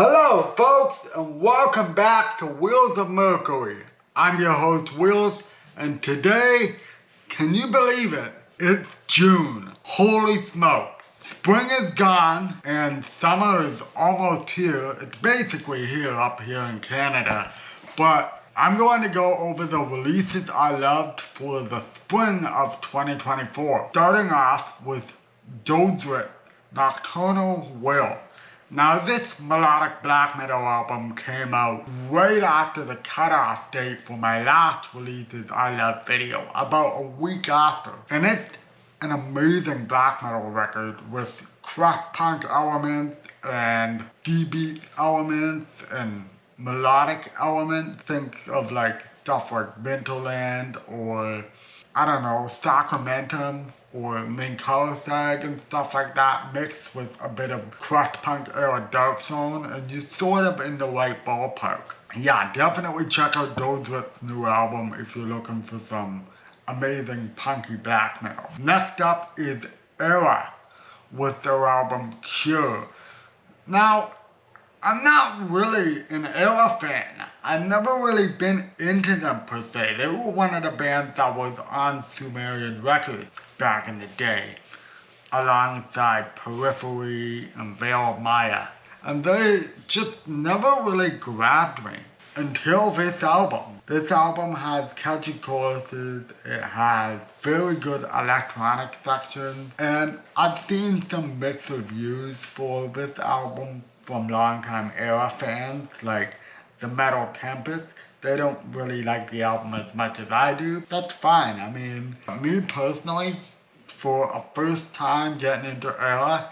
Hello folks, and welcome back to Wheels of Mercury. I'm your host Wheels, and today, can you believe it? It's June. Holy smokes. Spring is gone and summer is almost here. It's basically up here in Canada, but I'm going to go over the releases I loved for the spring of 2024. Starting off with Dödsrit, Nocturnal. Now this melodic black metal album came out right after the cutoff date for my last Releases I Love video, about a week after. And it's an amazing black metal record with crust punk elements and D-beat elements and melodic elements. Think of like stuff like Winterland or I don't know, Sacramentum or Main Color Sag and stuff like that, mixed with a bit of crust punk era Dark Zone, and you're sort of in the right ballpark. Yeah, definitely check out Dödsrit's new album if you're looking for some amazing punky black metal. Next up is ERRA with their album Cure. Now, I'm not really an ERRA fan. I've never really been into them per se. They were one of the bands that was on Sumerian Records back in the day, alongside Periphery and Veil of Maya. And they just never really grabbed me until this album. This album has catchy choruses, it has very good electronic sections, and I've seen some mixed reviews for this album from longtime ERRA fans, like the Metal Tempest. They don't really like the album as much as I do. That's fine. I mean, me personally, for a first time getting into ERRA,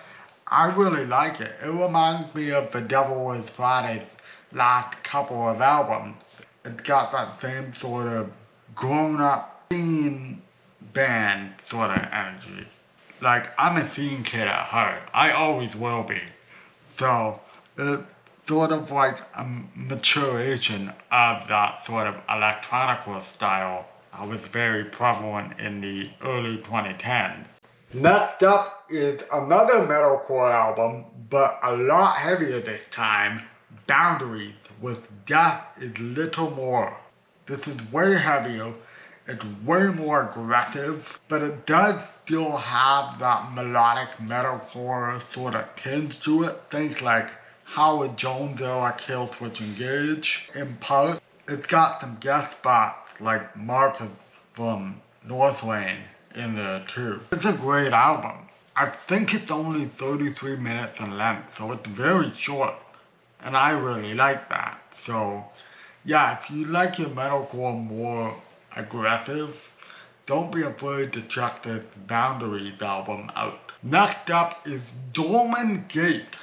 I really like it. It reminds me of The Devil Wears Prada's last couple of albums. It's got that same sort of grown-up teen band sort of energy. Like, I'm a scene kid at heart. I always will be. So, it's sort of like a maturation of that sort of electronica style that was very prevalent in the early 2010s. Next up is another metalcore album, but a lot heavier this time, Boundaries with Death is Little More. This is way heavier, it's way more aggressive, but it does still have that melodic metalcore sort of tinge to it. Things like Howard Jones era Killswitch Engage. In part, it's got some guest spots like Marcus from Northlane in there too. It's a great album. I think it's only 33 minutes in length, so it's very short. And I really like that. So yeah, if you like your metalcore more aggressive, don't be afraid to check this Boundaries album out. Next up is Dorman Gate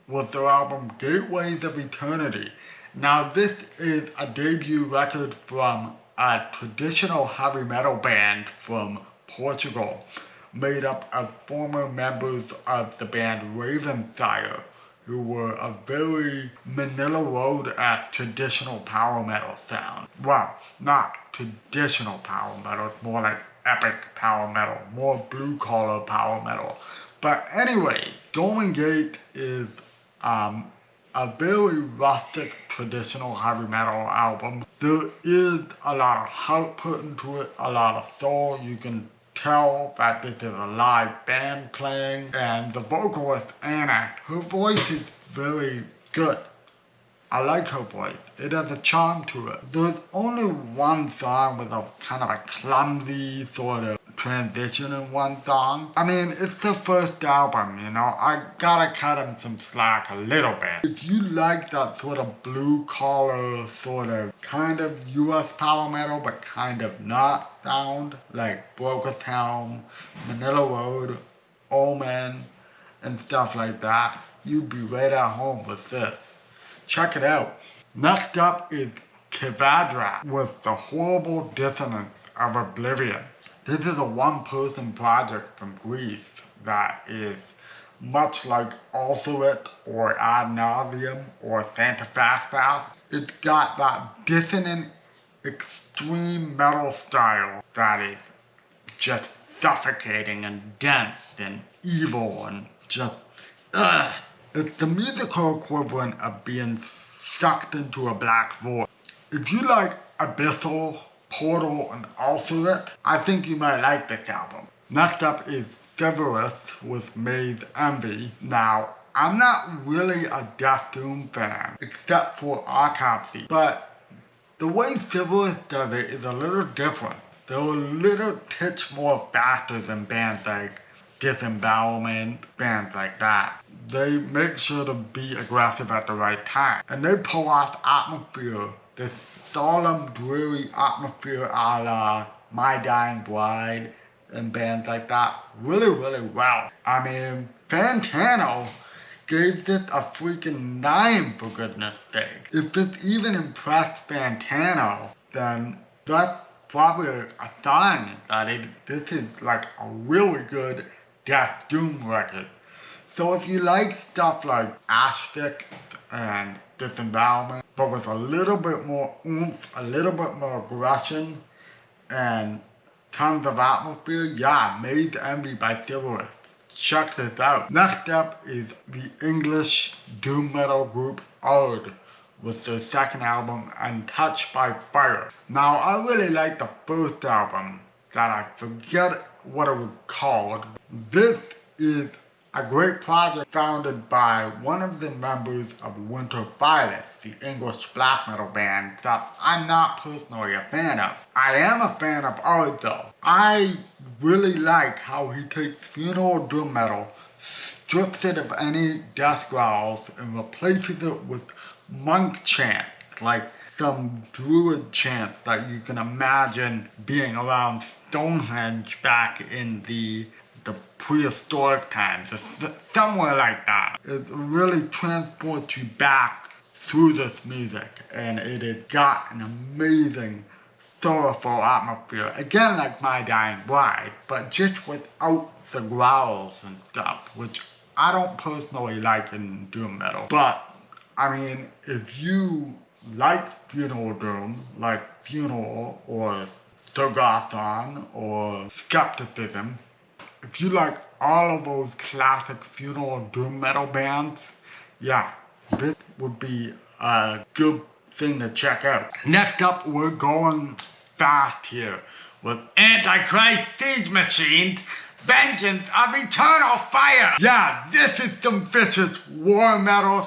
with their album Gateways of Eternity. Now this is a debut record from a traditional heavy metal band from Portugal, made up of former members of the band Ravensire, who were a very Manila Road-esque traditional power metal sound. Well, not traditional power metal, it's more like epic power metal, more blue-collar power metal. But anyway, Dorman Gate is a very rustic traditional heavy metal album. There is a lot of heart put into it, a lot of soul. You can tell that this is a live band playing, and the vocalist Anna, her voice is very good. I like her voice. It has a charm to it. There's only one song with a kind of a clumsy sort of transition in one song. I mean, it's the first album, you know, I gotta cut him some slack a little bit. If you like that sort of blue collar, sort of kind of US power metal, but kind of not sound, like Broker's Helm, Manila Road, Omen, and stuff like that, you'd be right at home with this. Check it out. Next up is Kivadra with The Horrible Dissonance of Oblivion. This is a one-person project from Greece that is much like Ulcerate or Ad Nauseam or Santa Fast. It's got that dissonant, extreme metal style that is just suffocating and dense and evil and just It's the musical equivalent of being sucked into a black void. If you like Abyssal, Portal, and Ulcerate, I think you might like this album. Next up is Severus with Maze Envy. Now, I'm not really a Death Doom fan, except for Autopsy, but the way Severus does it is a little different. They're a little titch more faster than bands like Disembowelment, bands like that. They make sure to be aggressive at the right time. And they pull off atmosphere, this solemn, dreary atmosphere a la My Dying Bride and bands like that really, really well. I mean, Fantano gave this a freaking 9 for goodness sake. If it even impressed Fantano, then that's probably a sign that this is like a really good Death Doom record. So if you like stuff like Asphyx and Disembowelment, but with a little bit more oomph, a little bit more aggression, and tons of atmosphere, yeah, Maze Envy by Severus. Check this out. Next up is the English doom metal group ERRA with their second album, Untouched by Fire. Now, I really like the first album that I forget what it was called. This is a great project founded by one of the members of Winter Violet, the English black metal band that I'm not personally a fan of. I am a fan of ERRA though. I really like how he takes funeral doom metal, strips it of any death growls, and replaces it with monk chant, like some druid chant that you can imagine being around Stonehenge back in the prehistoric times, somewhere like that. It really transports you back through this music, and it has got an amazing sorrowful atmosphere. Again, like My Dying Bride, but just without the growls and stuff, which I don't personally like in doom metal. But I mean, if you like funeral doom, like Funeral or Sargassum or Skepticism, if you like all of those classic funeral doom metal bands, yeah, this would be a good thing to check out. Next up, we're going fast here with Antichrist Siege Machines, Vengeance of Eternal Fire. Yeah, this is some vicious war metal /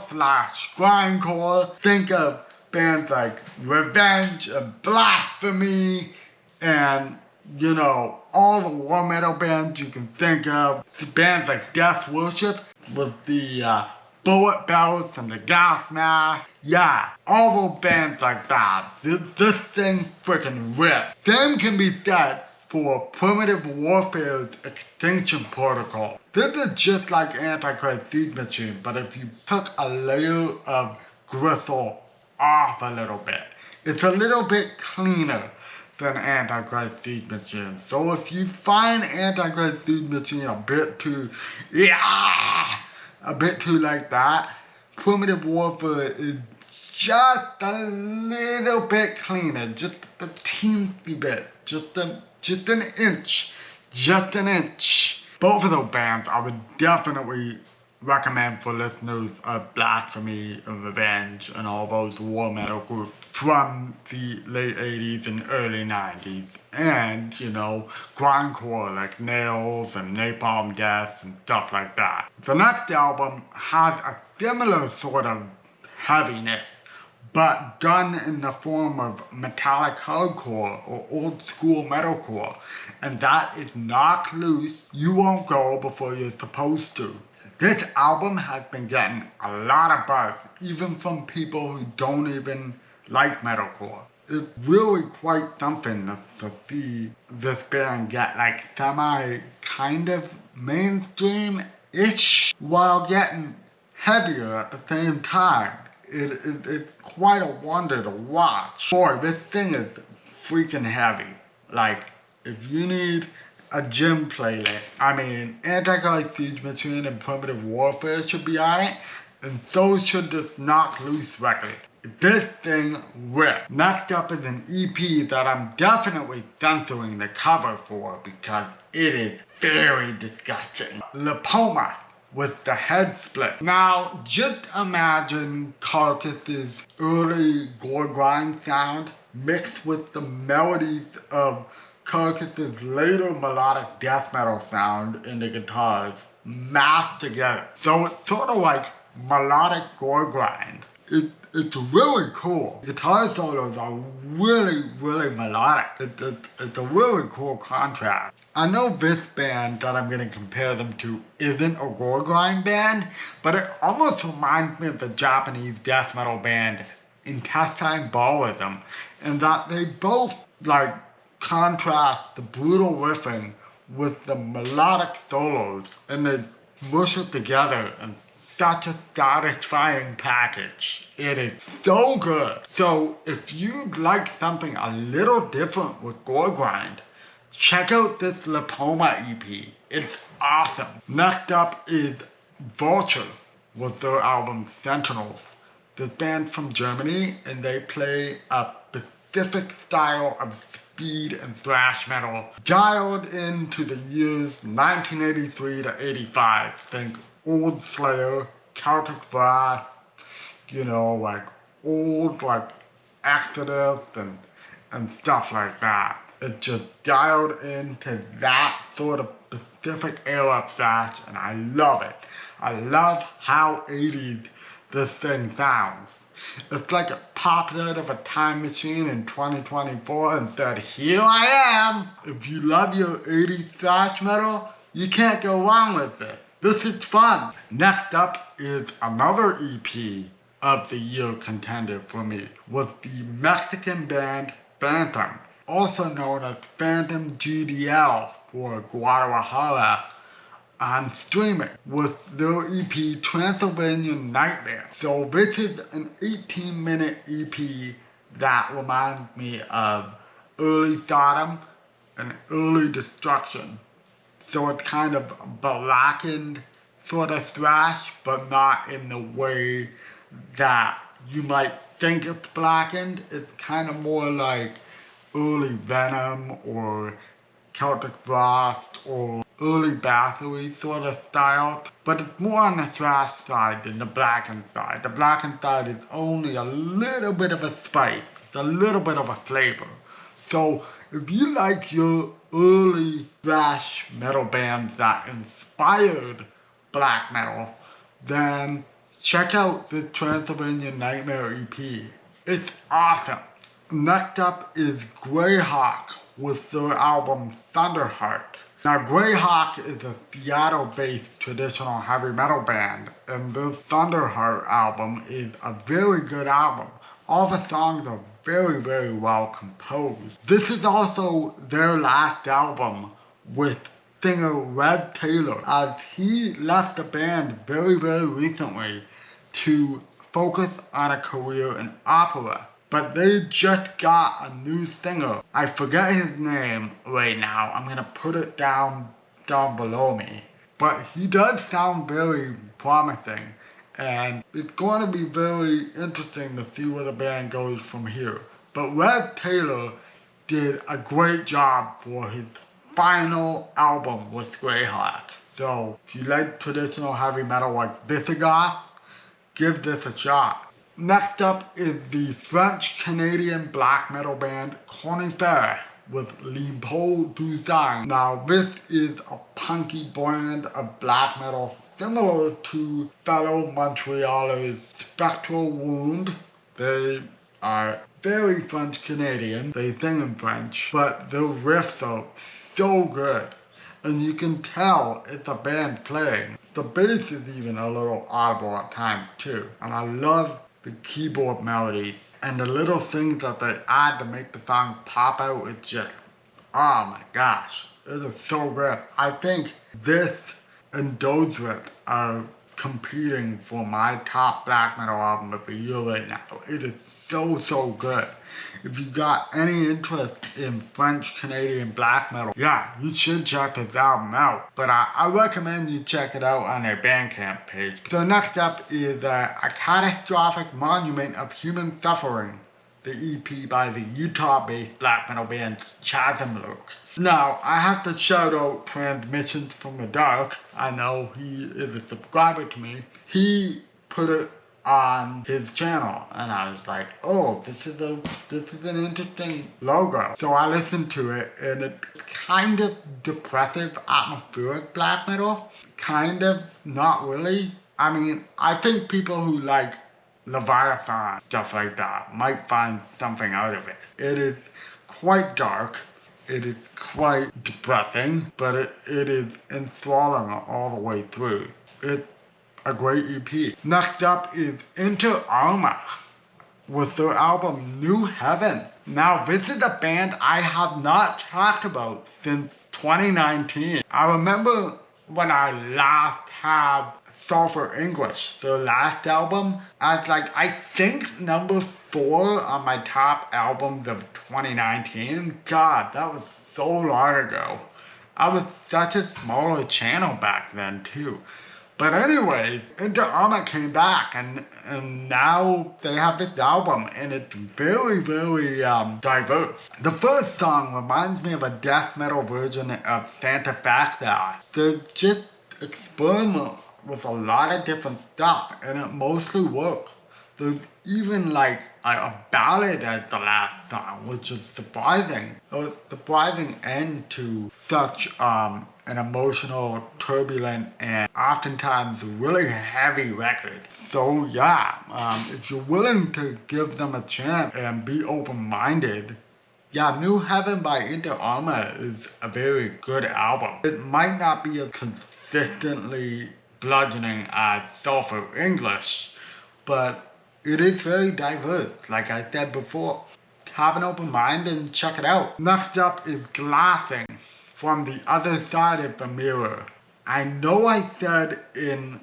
grindcore. Think of bands like Revenge and Blasphemy and, you know, all the war metal bands you can think of. Bands like Death Worship with the bullet belts and the gas mask. Yeah, all those bands like that. This thing freaking rips. Same can be said for Primitive Warfare's Extinction Protocol. This is just like Antichrist Siege Machine, but if you took a layer of gristle off a little bit, it's a little bit cleaner than Antichrist Siege Machine. So if you find Antichrist Siege Machine a bit too like that, Primitive Warfare is just a little bit cleaner, just a teensy bit, just an inch. Both of those bands I would definitely recommend for listeners of Blasphemy and Revenge and all those war metal groups from the late 80s and early 90s. And, you know, grindcore like Nails and Napalm Death and stuff like that. The next album has a similar sort of heaviness, but done in the form of metallic hardcore or old school metalcore. And that is Knock Loose, You Won't Go Before You're Supposed To. This album has been getting a lot of buzz, even from people who don't even like metalcore. It's really quite something to see this band get like semi kind of mainstream-ish while getting heavier at the same time. It's quite a wonder to watch. Boy, this thing is freaking heavy. Like, if you need a gym playlist, I mean, Antichrist Siege Machine and Primitive Warfare should be on it, and so should this Knock Loose record. This thing rips. Next up is an EP that I'm definitely censoring the cover for because it is very disgusting. Lipoma with the head split. Now, just imagine Carcass's early gore grind sound mixed with the melodies of Carcass's later melodic death metal sound in the guitars mashed together. So it's sort of like melodic gore grind. It's really cool. Guitar solos are really melodic. It's a really cool contrast. I know this band that I'm going to compare them to isn't a gore grind band, but it almost reminds me of the Japanese death metal band Intestine Ballism, in that they both like contrast the brutal riffing with the melodic solos, and they mush it together in such a satisfying package. It is so good. So if you'd like something a little different with gore grind, check out this Lipoma EP. It's awesome. Next up is Vulture with their album Sentinels. This band's from Germany, and they play a specific style of speed and thrash metal dialed into the years 1983 to 85. Think old Slayer, Celtic Brass, you know, like old like Exodus and stuff like that. It just dialed into that sort of specific era of thrash, and I love it. I love how 80s this thing sounds. It's like it popped out of a time machine in 2024 and said, here I am! If you love your 80s thrash metal, you can't go wrong with this. This is fun. Next up is another EP of the year contender for me, with the Mexican band Phantom, also known as Phantom GDL for Guadalajara, on streaming with their EP Transylvanian Nightmare. So this is an 18-minute EP that reminds me of early Sodom and early Destruction. So it's kind of blackened sort of thrash, but not in the way that you might think it's blackened. It's kind of more like early Venom or Celtic Frost or early Bathory sort of style, but it's more on the thrash side than the blackened side. The blackened side is only a little bit of a spice, a little bit of a flavor. So if you like your early thrash metal bands that inspired black metal, then check out the Transylvanian Nightmare EP. It's awesome. Next up is Greyhawk with their album Thunderheart. Now Greyhawk is a Seattle-based traditional heavy metal band, and this Thunderheart album is a very good album. All the songs are very well composed. This is also their last album with singer Red Taylor, as he left the band very recently to focus on a career in opera. But they just got a new singer. I forget his name right now. I'm gonna put it down below me. But he does sound very promising, and it's going to be very interesting to see where the band goes from here. But Red Taylor did a great job for his final album with Greyhawk. So if you like traditional heavy metal like Visigoth, give this a shot. Next up is the French-Canadian black metal band Conifer with L'Impôt du Sang. Now this is a punky brand of black metal similar to fellow Montrealers Spectral Wound. They are very French-Canadian, they sing in French, but their riffs are so good. And you can tell it's a band playing. The bass is even a little audible at times too. And I love the keyboard melodies and the little things that they add to make the song pop out. It's just, oh my gosh, it is so good. I think this and Dödsrit are competing for my top black metal album of the year right now. It is so good. If you got any interest in French-Canadian black metal, yeah, you should check this album out. But I recommend you check it out on their Bandcamp page. So next up is a catastrophic monument of human suffering the EP by the Utah-based black metal band Chasmlook. Now, I have to shout out Transmissions from the Dark. I know he is a subscriber to me. He put it on his channel, and I was like, oh, this is an interesting logo. So I listened to it, and it's kind of depressive, atmospheric black metal. Kind of, not really. I mean, I think people who like Leviathan, stuff like that, might find something out of it. It is quite dark, it is quite depressing, but it is enthralling all the way through. It's a great EP. Next up is ERRA with their album New Heaven. Now, this is a band I have not talked about since 2019. I remember when I last had Sulfur English, their last album, as like, I think number 4 on my top albums of 2019. God, that was so long ago. I was such a smaller channel back then too. But anyway, ERRA came back, and now they have this album, and it's very, very diverse. The first song reminds me of a death metal version of Santa Facta. They just experiment with a lot of different stuff, and it mostly works. There's even like a ballad as the last song, which is surprising. A surprising end to such an emotional, turbulent, and oftentimes really heavy record. So yeah, if you're willing to give them a chance and be open-minded, yeah, New Heaven by ERRA is a very good album. It might not be as consistently bludgeoning as Sulfur English, but it is very diverse, like I said before. Have an open mind and check it out. Next up is Glassing from the Other Side of the Mirror. I know I said in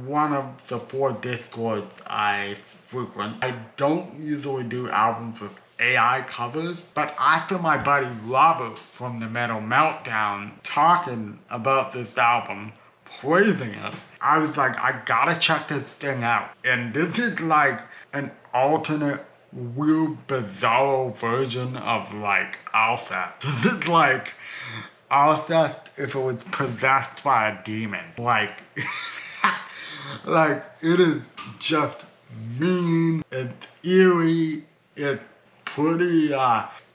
one of the 4 Discords I frequent, I don't usually do albums with AI covers, but after my buddy Robert from the Metal Meltdown talking about this album, praising it, I was like, I gotta check this thing out. And this is like an alternate, weird, bizarro version of like Alcest. This is like Alcest if it was possessed by a demon. Like, like it is just mean, it's eerie, it's pretty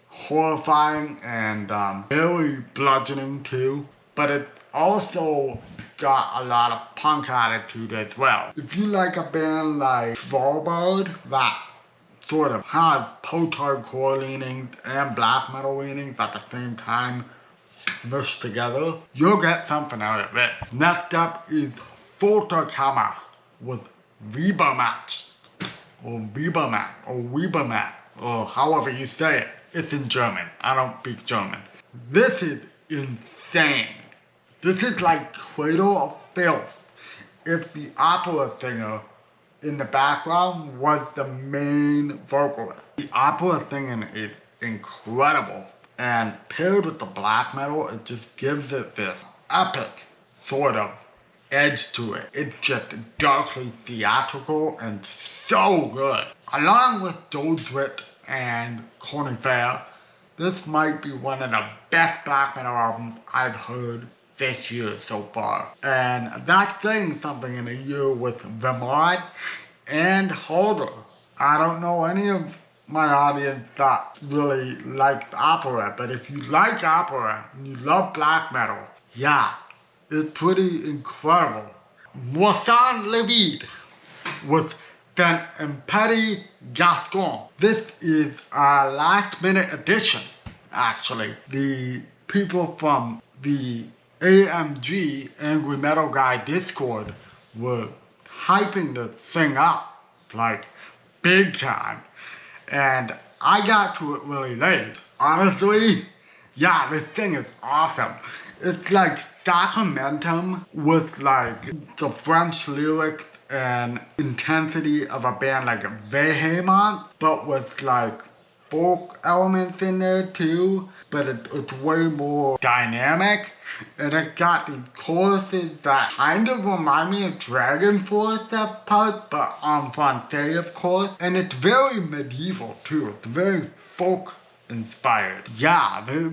horrifying and very bludgeoning too. But it's also got a lot of punk attitude as well. If you like a band like Svalbard that sort of has post-hardcore leanings and black metal leanings at the same time smushed together, you'll get something out of it. Next up is Folterkammer with Webermacht, or Webermacht, or however you say it. It's in German. I don't speak German. This is insane. This is like Cradle of Filth if the opera singer in the background was the main vocalist. The opera singing is incredible, and paired with the black metal, it just gives it this epic sort of edge to it. It's just darkly theatrical and so good. Along with Dödsrit and Cornifair, this might be one of the best black metal albums I've heard this year so far. And that's saying something in a year with Vermont and Holder. I don't know any of my audience that really likes opera, but if you like opera and you love black metal, yeah, it's pretty incredible. Moisson Levide with Den Imperi Gascon. This is a last minute addition, actually. The people from the AMG, Angry Metal Guy Discord, were hyping the thing up, like, big time. And I got to it really late. Honestly, yeah, this thing is awesome. It's like documentum with like the French lyrics and intensity of a band like Behemoth, but with like folk elements in there too, but it's way more dynamic. And it got these choruses that kind of remind me of Dragon Force at parts, but en français of course. And it's very medieval too, it's very folk inspired. Yeah, they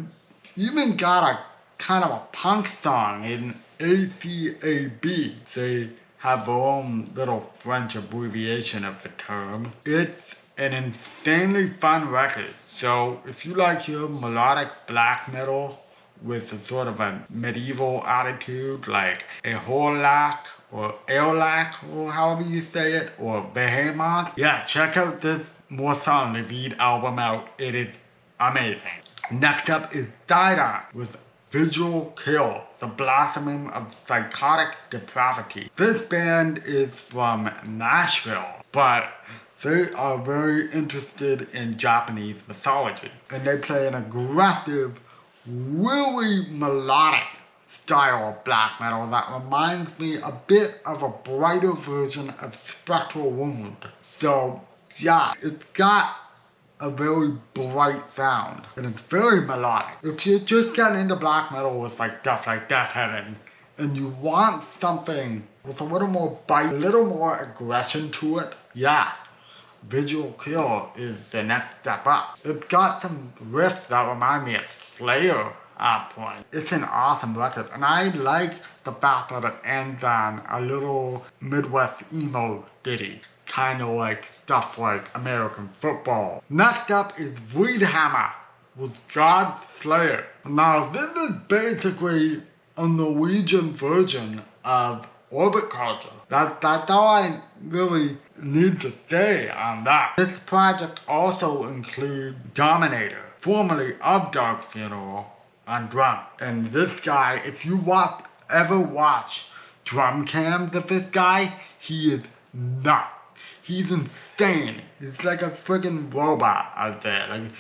even got a kind of a punk song in ACAB. They have their own little French abbreviation of the term. It's an insanely fun record. So if you like your melodic black metal with a sort of a medieval attitude like a Horlak or Aeolak or however you say it, or Behemoth, yeah, check out this More Song, the lead album out. It is amazing. Next up is Dida with Visual Kill, the blossoming of psychotic depravity. This band is from Nashville, but they are very interested in Japanese mythology. And they play an aggressive, really melodic style of black metal that reminds me a bit of a brighter version of Spectral Wound. So yeah, it's got a very bright sound, and it's very melodic. If you're just getting into black metal with like stuff like Death Heaven, and you want something with a little more bite, a little more aggression to it, yeah, Visual Kill is the next step up. It's got some riffs that remind me of Slayer at point. It's an awesome record, and I like the fact that it ends on a little Midwest emo ditty. Kind of like stuff like American football. Next up is Vreedhammer with God Slayer. Now this is basically a Norwegian version of Orbit Culture. That's all I really need to say on that. This project also includes Dominator, formerly of Dark Funeral, on drum. And this guy, if you ever watch drum cams of this guy, he is nuts. He's insane. He's like a freaking robot out there,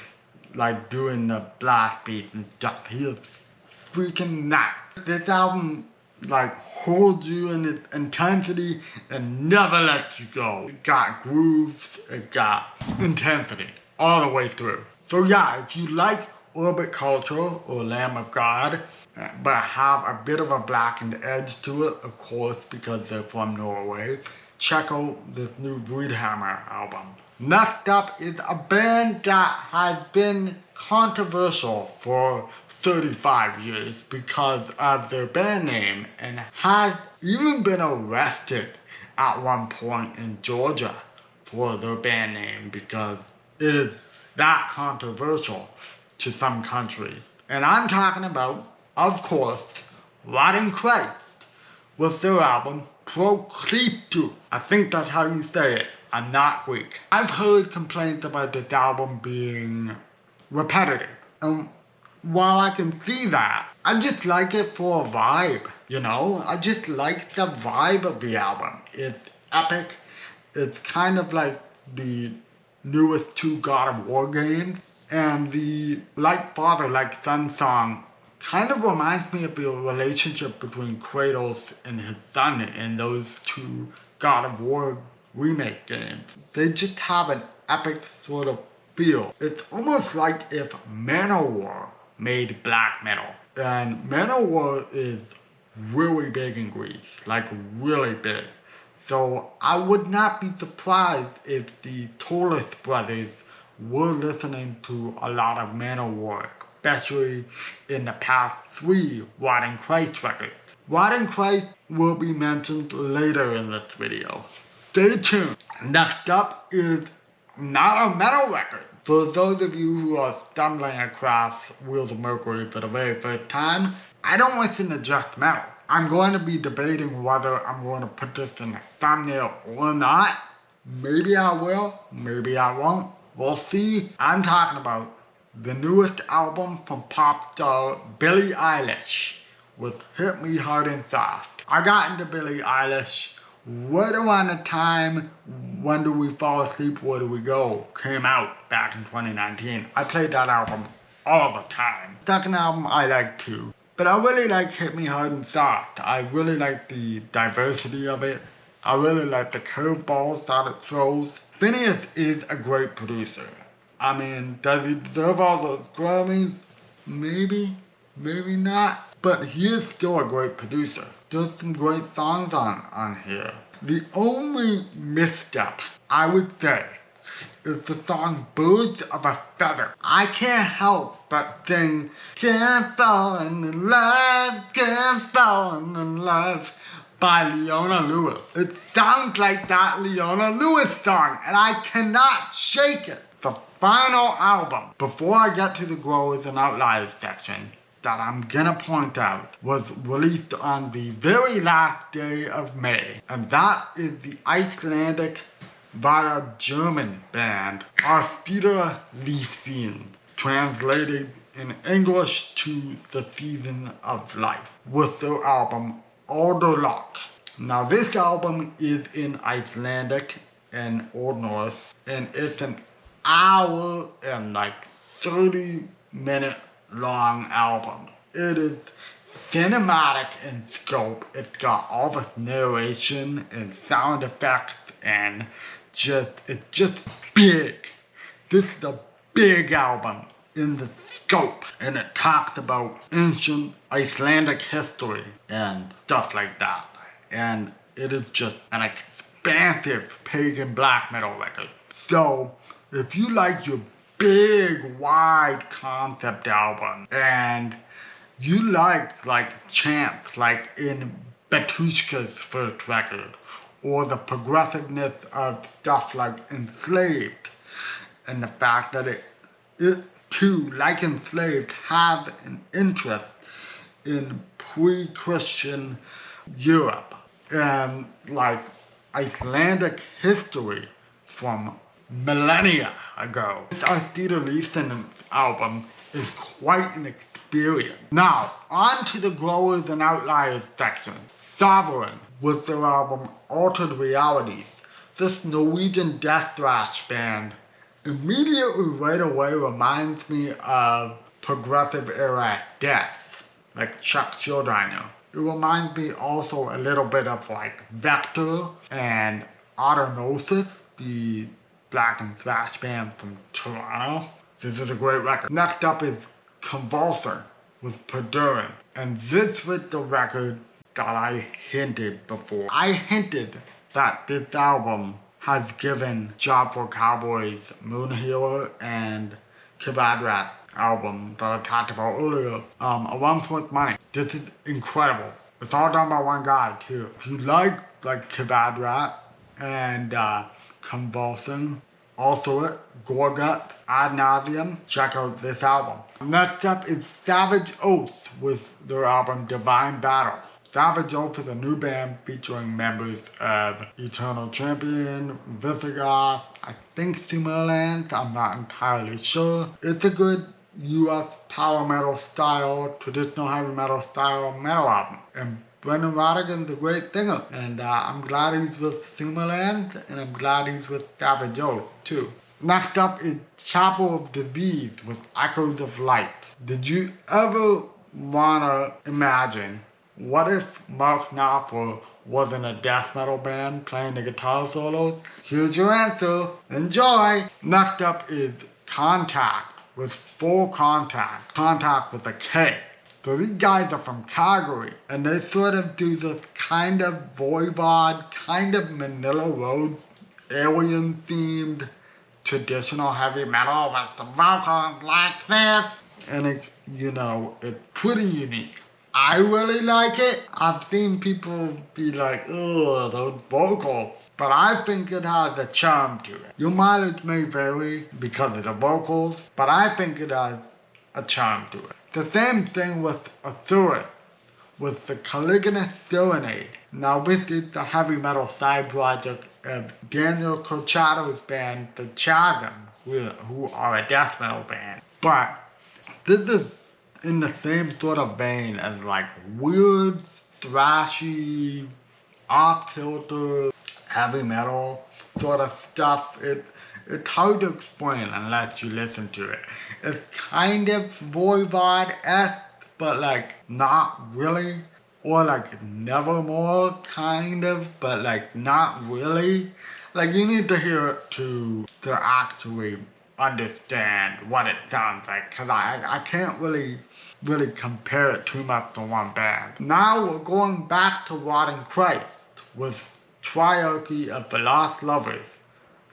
like doing the blast beats and stuff. He is freaking nuts. This album like holds you in its intensity and never lets you go. It got grooves, it got intensity all the way through. So yeah, if you like Orbit Culture or Lamb of God, but have a bit of a blackened edge to it, of course, because they're from Norway, check out this new Vreedhammer album. Next up is a band that has been controversial for 35 years because of their band name and has even been arrested at one point in Georgia for their band name because it is that controversial to some countries. And I'm talking about, of course, Rotting Christ with their album Prokritu. I think that's how you say it. I'm not Greek. I've heard complaints about this album being repetitive. And while I can see that, I just like it for a vibe, you know? I just like the vibe of the album. It's epic. It's kind of like the newest two God of War games. And the Like Father, Like Son song kind of reminds me of the relationship between Kratos and his son in those two God of War remake games. They just have an epic sort of feel. It's almost like if Manowar made black metal. And Manowar is really big in Greece, like really big. So I would not be surprised if the Torres brothers were listening to a lot of Manowar, especially in the past 3 Rotting Christ records. Rotting Christ will be mentioned later in this video. Stay tuned. Next up is not a metal record. For those of you who are stumbling across Wheels of Mercury for the very first time, I don't listen to just metal. I'm going to be debating whether I'm going to put this in a thumbnail or not. Maybe I will, maybe I won't. We'll see. I'm talking about the newest album from pop star Billie Eilish with Hit Me Hard and Soft. I got into Billie Eilish right around the time When Do We Fall Asleep, Where Do We Go came out back in 2019. I played that album all the time. Second album I like too. But I really like Hit Me Hard and Soft. I really like the diversity of it. I really like the curveballs that it throws. Phineas is a great producer. I mean, does he deserve all those Grammys? Maybe, maybe not. But he is still a great producer. There's some great songs on here. The only misstep, I would say, is the song Birds of a Feather. I can't help but sing, "Can't fall in love, can't fall in love," by Leona Lewis. It sounds like that Leona Lewis song, and I cannot shake it. The final album, before I get to the Growers and Outliers section, that I'm gonna point out, was released on the very last day of May, and that is the Icelandic via German band Árstíðar Lífsins, translated in English to The Season of Life, with their album Orderlock. Now this album is in Icelandic and Old Norse, and it's an hour and like 30-minute long album. It is cinematic in scope. It's got all this narration and sound effects, and it's just big. This is a big album in the scope, and it talks about ancient Icelandic history and stuff like that. And it is just an expansive pagan black metal record. So if you like your big, wide concept album, and you like chants like in Batushka's first record, or the progressiveness of stuff like Enslaved, and the fact that it too, like Enslaved, has an interest in pre-Christian Europe and like Icelandic history from millennia ago. This Árstíðar Lífsins album is quite an experience. Now, on to the Growers and Outliers section. Sovereign, with their album Altered Realities. This Norwegian death thrash band immediately right away reminds me of progressive era death, like Chuck Schuldiner. It reminds me also a little bit of like Vector and Autonosis, the black and thrash band from Toronto. This is a great record. Next up is Convulsor with Perduran, and this was the record that I hinted before. I hinted that this album has given Job for Cowboys, Moon Healer, and Kebab Rat album that I talked about earlier a run for its money. This is incredible. It's all done by one guy too. If you like Kebab Rat and Convulsing, also it, Gorgut, Ad Nauseam, check out this album. Next up is Savage Oath with their album Divine Battle. Savage Oath is a new band featuring members of Eternal Champion, Visigoth, I think Sumerland, I'm not entirely sure. It's a good US power metal style, traditional heavy metal style metal album. And Brendan Rodigan's a great singer, and I'm glad he's with Sumerland, and I'm glad he's with Savage Oath too. Next up is Chapel of Disease with Echoes of Light. Did you ever wanna imagine what if Mark Knopfler wasn't a death metal band playing the guitar solos? Here's your answer. Enjoy! Next up is Contact with Full Contact. Contact with a K. So these guys are from Calgary, and they sort of do this kind of Voivod, kind of Manila Road, alien-themed, traditional heavy metal with some vocals like this. And it's pretty unique. I really like it. I've seen people be like, ugh, those vocals. But I think it has a charm to it. Your mileage may vary because of the vocals, but I think it has a charm to it. The same thing with Asurus, with the Caligula Serenade. Now this is the heavy metal side project of Daniel Corchado's band, The Chasm, who are a death metal band. But this is in the same sort of vein as like weird, thrashy, off-kilter, heavy metal sort of stuff. It's hard to explain unless you listen to it. It's kind of Voivod-esque, but like not really. Or like Nevermore, kind of, but like not really. Like you need to hear it to actually understand what it sounds like, because I can't really compare it too much to one band. Now we're going back to Rotting Christ with Triarchy of the Lost Lovers,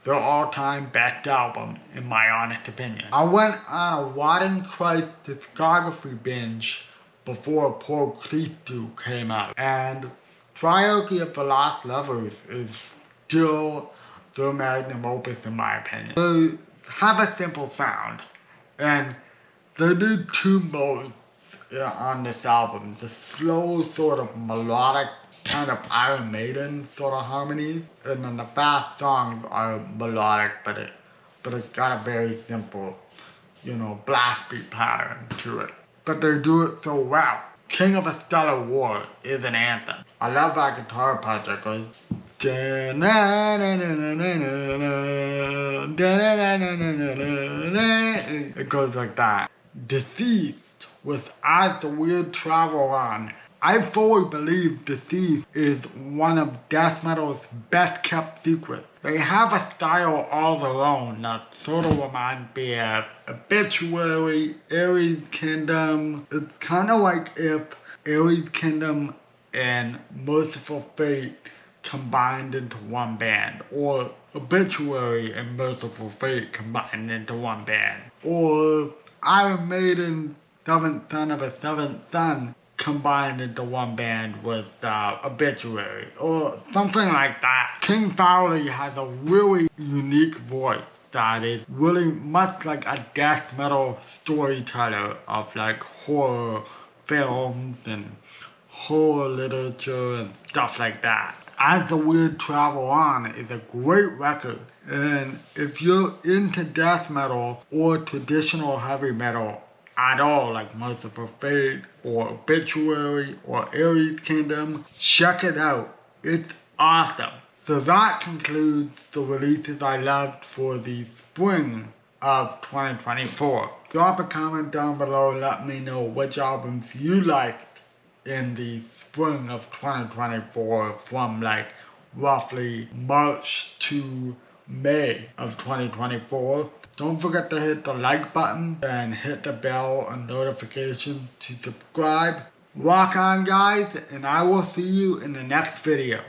their all-time best album, in my honest opinion. I went on a Rotting Christ discography binge before Por Cristo came out, and Triarchy of the Lost Lovers is still their magnum opus in my opinion. They have a simple sound, and they did two modes on this album. The slow sort of melodic kind of Iron Maiden sort of harmonies, and then the fast songs are melodic, but it got a very simple, blast beat pattern to it. But they do it so well. King of a Stellar War is an anthem. I love that guitar part that goes. It goes like that. Deceased with As the Weird Travel On. I fully believe Deceased is one of death metal's best kept secrets. They have a style all their own that sort of reminds me of Obituary, Ares Kingdom. It's kind of like if Ares Kingdom and Merciful Fate combined into one band, or Obituary and Merciful Fate combined into one band, or Iron Maiden, Seventh Son of a Seventh Son combined into one band with Obituary, or something like that. King Fowley has a really unique voice that is really much like a death metal storyteller of like horror films and horror literature and stuff like that. As the Weird Travel On is a great record, and if you're into death metal or traditional heavy metal at all, like Merciful Fate or Obituary or Ares Kingdom, check it out. It's awesome. So that concludes the releases I loved for the spring of 2024. Drop a comment down below, let me know which albums you liked in the spring of 2024 from like roughly March to May of 2024. Don't forget to hit the like button and hit the bell and notification to subscribe. Rock on guys, and I will see you in the next video.